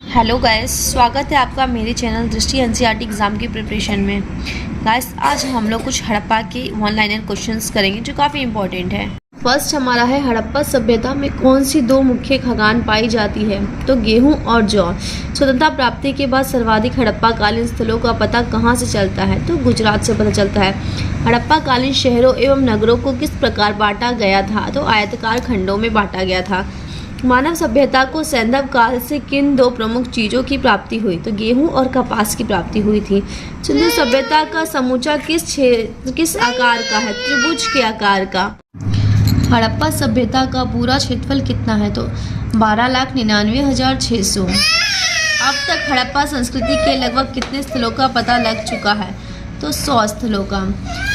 Hello guys, स्वागत है आपका मेरे चैनल दृष्टि एनसीईआरटी एग्ज़ाम की प्रिपरेशन में। गाइस, आज हम लोग कुछ हड़प्पा के वन लाइनर क्वेश्चंस करेंगे जो काफ़ी इंपॉर्टेंट है। फर्स्ट हमारा है, हड़प्पा सभ्यता में कौन सी दो मुख्य खाद्यान्न पाई जाती है? तो गेहूं और जौ। स्वतंत्रता प्राप्ति के बाद सर्वाधिक हड़प्पा कालीन स्थलों का पता कहाँ से चलता है? तो गुजरात से पता चलता है। हड़प्पा कालीन शहरों एवं नगरों को किस प्रकार बांटा गया था? तो आयताकार खंडों में बांटा गया था। मानव सभ्यता को सैंधव काल से किन दो प्रमुख चीज़ों की प्राप्ति हुई? तो गेहूं और कपास की प्राप्ति हुई थी। सिंधु सभ्यता का समूचा किस आकार का है? त्रिभुज के आकार का। हड़प्पा सभ्यता का पूरा क्षेत्रफल कितना है? तो 12,99,600। अब तक हड़प्पा संस्कृति के लगभग कितने स्थलों का पता लग चुका है? तो 100 स्थलों का।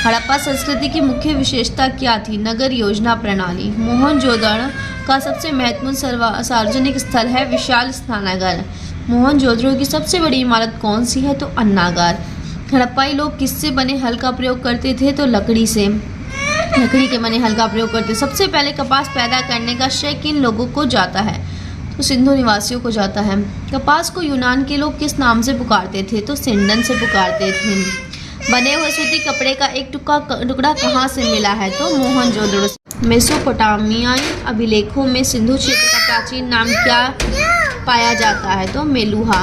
हड़प्पा संस्कृति की मुख्य विशेषता क्या थी? नगर योजना प्रणाली। मोहनजोदड़ो का सबसे महत्वपूर्ण सार्वजनिक स्थल है विशाल स्नानागार। मोहनजोदड़ो की सबसे बड़ी इमारत कौन सी है? तो अन्नागार। हड़प्पाई लोग किससे बने हल का प्रयोग करते थे? तो लकड़ी से। लकड़ी के बने हल का प्रयोग करते। सबसे पहले कपास पैदा करने का श्रेय किन लोगों को जाता है? तो सिंधु निवासियों को जाता है। कपास को यूनान के लोग किस नाम से पुकारते थे? तो सिंडन से पुकारते थे। बने हुए सूती कपड़े का एक टुकड़ा कहाँ से मिला है? तो मोहनजोदड़ो से। मेसोपोटामियाई अभिलेखों में सिंधु क्षेत्र का प्राचीन नाम क्या पाया जाता है? तो मेलुहा।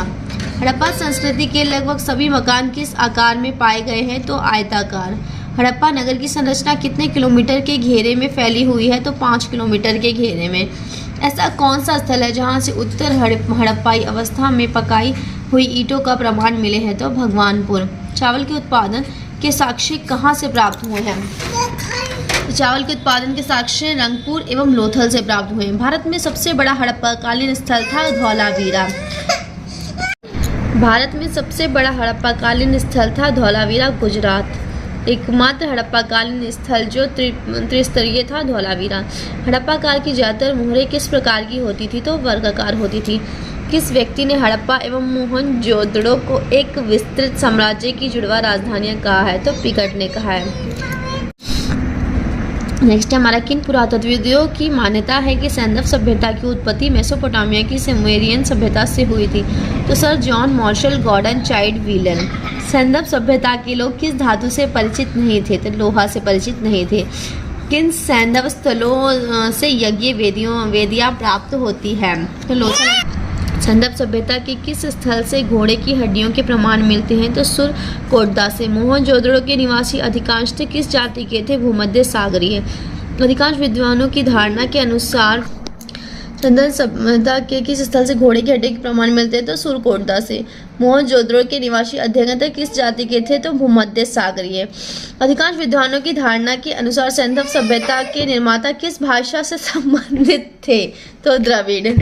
हड़प्पा संस्कृति के लगभग सभी मकान किस आकार में पाए गए हैं? तो आयताकार। हड़प्पा नगर की संरचना कितने किलोमीटर के घेरे में फैली हुई है? तो 5 किलोमीटर के घेरे में। ऐसा कौन सा स्थल है जहाँ से उत्तर हड़प्पाई अवस्था में पकाई हुई ईंटों का प्रमाण मिले हैं? तो भगवानपुर। चावल के उत्पादन के साक्ष्य कहाँ से प्राप्त हुए हैं? चावल के उत्पादन के साक्ष्य रंगपुर एवं लोथल से प्राप्त हुए हैं। भारत में सबसे बड़ा हड़प्पा कालीन स्थल था धौलावीरा। भारत में सबसे बड़ा हड़प्पा कालीन स्थल था धौलावीरा, गुजरात। एकमात्र हड़प्पा कालीन स्थल जो त्रिस्तरीय था धौलावीरा। हड़प्पा काल की ज्यादातर मोहरें किस प्रकार की होती थी? तो वर्गाकार होती थी। किस व्यक्ति ने हड़प्पा एवं मोहनजोदड़ो को एक विस्तृत साम्राज्य की जुड़वा राजधानियां कहा है? तो पिकट ने कहा है। नेक्स्ट हमारा, किन पुरातत्वविदों की मान्यता है कि सैंधव सभ्यता की उत्पत्ति मेसोपोटामिया की सुमेरियन सभ्यता से हुई थी? तो sir John Marshall Gordon Childe Wheeler. सैंधव सभ्यता के लोग किस धातु से परिचित नहीं थे? तो लोहा से परिचित नहीं थे। किन सैंधव स्थलों से यज्ञ वेदियां प्राप्त होती है? तो लोचन। सैंधव सभ्यता के किस स्थल से घोड़े की हड्डियों के प्रमाण मिलते हैं? तो सुरकोटदा से। मोहनजोदड़ो के निवासी अधिकांशतः किस जाति के थे? भूमध्य सागरीय। अधिकांश विद्वानों की धारणा के अनुसार सैंधव सभ्यता के किस स्थल से घोड़े की हड्डियों के प्रमाण मिलते हैं? तो सुरकोटदा से। मोहनजोदड़ो के निवासी अधिकांशतः किस जाति के थे? तो भूमध्य सागरीय। अधिकांश विद्वानों की धारणा के अनुसार सैंधव सभ्यता के निर्माता किस भाषा से संबंधित थे? तो द्रविड़।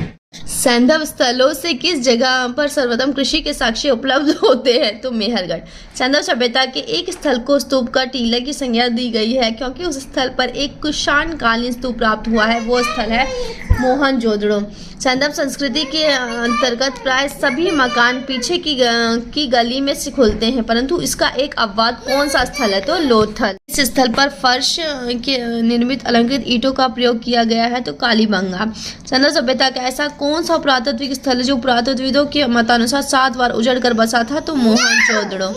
सैंधव स्थलों से किस जगह पर सर्वोत्तम कृषि के साक्ष्य उपलब्ध होते हैं? तो मेहरगढ़। सैंधव सभ्यता के एक स्थल को स्तूप का टीला की संज्ञा दी गई है क्योंकि उस स्थल पर एक कुषाण कालीन स्तूप प्राप्त हुआ है। वो स्थल है मोहनजोदड़ो। सैंधव संस्कृति के अंतर्गत प्राय सभी मकान पीछे की गली में से खुलते हैं, परंतु इसका एक अपवाद कौन सा स्थल है? तो लोथल। इस स्थल पर फर्श के निर्मित अलंकृत ईंटों का प्रयोग किया गया है। तो कालीबंगा। सैंधव सभ्यता का ऐसा कौन सा पुरातात्विक स्थल है जो पुरातत्वविदों के मतानुसार 7 बार उजड़ कर बसा था? तो मोहनजोदड़ो।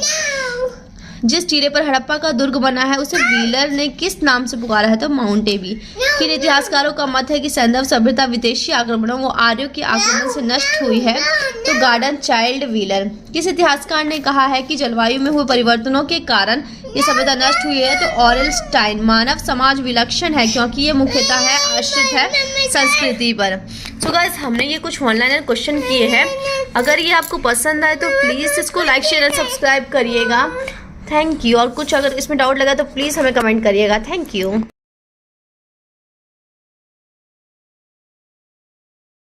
जिस टीले पर हड़प्पा का दुर्ग बना है उसे व्हीलर ने किस नाम से पुकारा है? तो माउंट एबी। किन इतिहासकारों का मत है कि सैंधव सभ्यता विदेशी आक्रमणों व आर्यों के आक्रमण से नष्ट हुई है? तो गार्डन चाइल्ड व्हीलर। किस इतिहासकार ने कहा है कि जलवायु में हुए परिवर्तनों के कारण ये सभ्यता नष्ट हुई है? तो ऑरेल स्टाइन। मानव समाज विलक्षण है क्योंकि ये मुख्यतः आश्रित है संस्कृति पर। सो गाइस, हमने ये कुछ ऑनलाइन क्वेश्चन किए हैं। अगर ये आपको पसंद आए तो प्लीज़ इसको लाइक शेयर और सब्सक्राइब करिएगा। Thank you. और कुछ अगर इसमें डाउट लगा तो प्लीज़ हमें कमेंट करिएगा। Thank you.